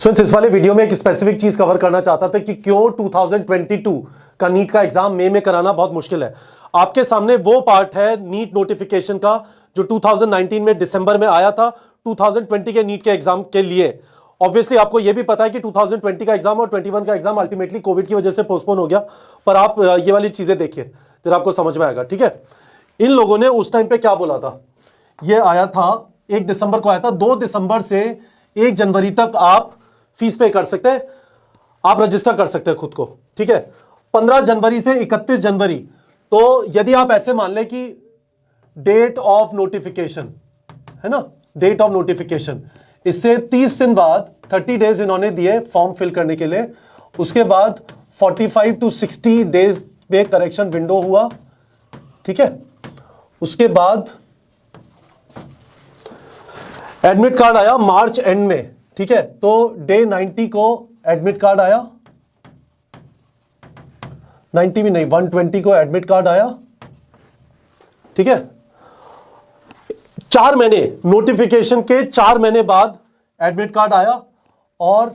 Friends, इस वाले video में एक स्पेसिफिक चीज कवर करना चाहता था कि क्यों 2022 का नीट का एग्जाम मई में कराना बहुत मुश्किल है। आपके सामने वो पार्ट है नीट नोटिफिकेशन का जो 2019 में दिसंबर में आया था 2020 के नीट के एग्जाम के लिए। ऑब्वियसली आपको यह भी पता है कि 2020 का एग्जाम और 21 का एग्जाम अल्टीमेटली कोविड की वजह से पोस्टपोन हो गया, पर आप ये वाली चीजें देखिए फिर आपको समझ में आएगा। ठीक है, इन लोगों ने उस टाइम पे क्या बोला था, ये आया था 1 दिसंबर को आया था, 2 दिसंबर से 1 जनवरी तक आप फीस पे कर सकते हैं, आप रजिस्टर कर सकते हैं खुद को। ठीक है, 15 जनवरी से 31 जनवरी, तो यदि आप ऐसे मान लें कि डेट ऑफ नोटिफिकेशन है ना, डेट ऑफ नोटिफिकेशन, इससे 30 दिन बाद 30 डेज इन्होंने दिए फॉर्म फिल करने के लिए। उसके बाद 45 to 60 डेज पे करेक्शन विंडो हुआ। ठीक है, उसके बाद एडमिट कार्ड आया मार्च एंड में। ठीक है, तो डे 90 को एडमिट कार्ड आया, 90 भी नहीं 120 को एडमिट कार्ड आया। ठीक है, 4 महीने नोटिफिकेशन के 4 महीने बाद एडमिट कार्ड आया और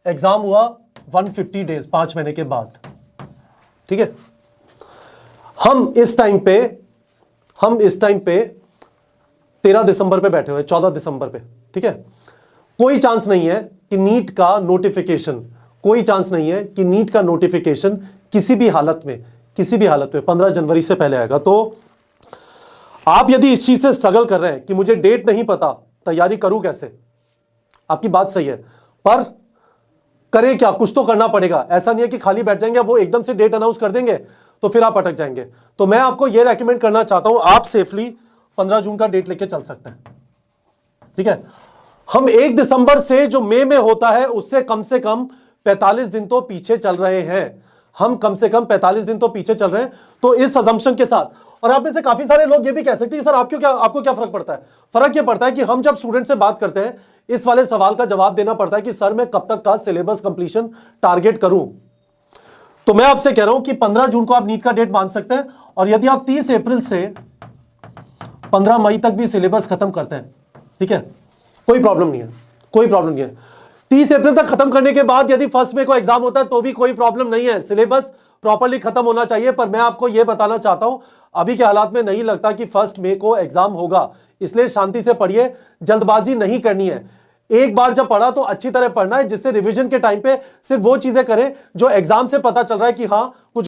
एग्जाम हुआ 150 डेज 5 महीने के बाद। ठीक है, हम इस टाइम पे 13 दिसंबर पे बैठे हुए, 14 दिसंबर पे। ठीक है, कोई चांस नहीं है कि नीट का नोटिफिकेशन, कोई चांस नहीं है कि नीट का नोटिफिकेशन किसी भी हालत में 15 जनवरी से पहले आएगा। तो आप यदि इस चीज से स्ट्रगल कर रहे हैं कि मुझे डेट नहीं पता, तैयारी करूं कैसे, आपकी बात सही है, पर करें क्या, कुछ तो करना पड़ेगा। ऐसा नहीं है कि खाली बैठ जाएंगे, वो एकदम से डेट अनाउंस कर देंगे तो फिर आप अटक जाएंगे। तो मैं आपको यह रेकमेंड करना चाहता हूं, आप सेफली 15 जून का डेट लेके चल सकते हैं। ठीक है, हम 1 दिसंबर से जो मई में होता है उससे कम से कम 45 दिन तो पीछे चल रहे हैं, हम कम से कम 45 दिन तो पीछे चल रहे हैं। तो इस अजम्पशन के साथ, और आप में से काफी सारे लोग ये भी कह सकते हैं सर आपको क्या फर्क पड़ता है। फर्क ये पड़ता है कि हम जब स्टूडेंट से बात करते हैं इस वाले सवाल का जवाब देना पड़ता है कि सर मैं कब तक का सिलेबस कंप्लीशन टारगेट करूं। तो मैं आपसे कह रहा हूं कि 15 जून को आप नीट का डेट मान सकते हैं, और यदि आप 30 अप्रैल से 15 मई तक भी सिलेबस खत्म करते हैं, ठीक है, कोई प्रॉब्लम नहीं है, कोई प्रॉब्लम नहीं है। 30 अप्रैल तक खत्म करने के बाद यदि 1 मई को एग्जाम होता है तो भी कोई प्रॉब्लम नहीं है, सिलेबस प्रॉपर्ली खत्म होना चाहिए। पर मैं आपको यह बताना चाहता हूं अभी के हालात में नहीं लगता कि 1 मई को एग्जाम होगा, इसलिए शांति से पढ़िए, जल्दबाजी नहीं करनी है। एक बार जब पढ़ा तो अच्छी तरह पढ़ना है, जिससे रिवीजन के टाइम पे सिर्फ वो चीजें करें जो एग्जाम से पता चल रहा है कि हां कुछ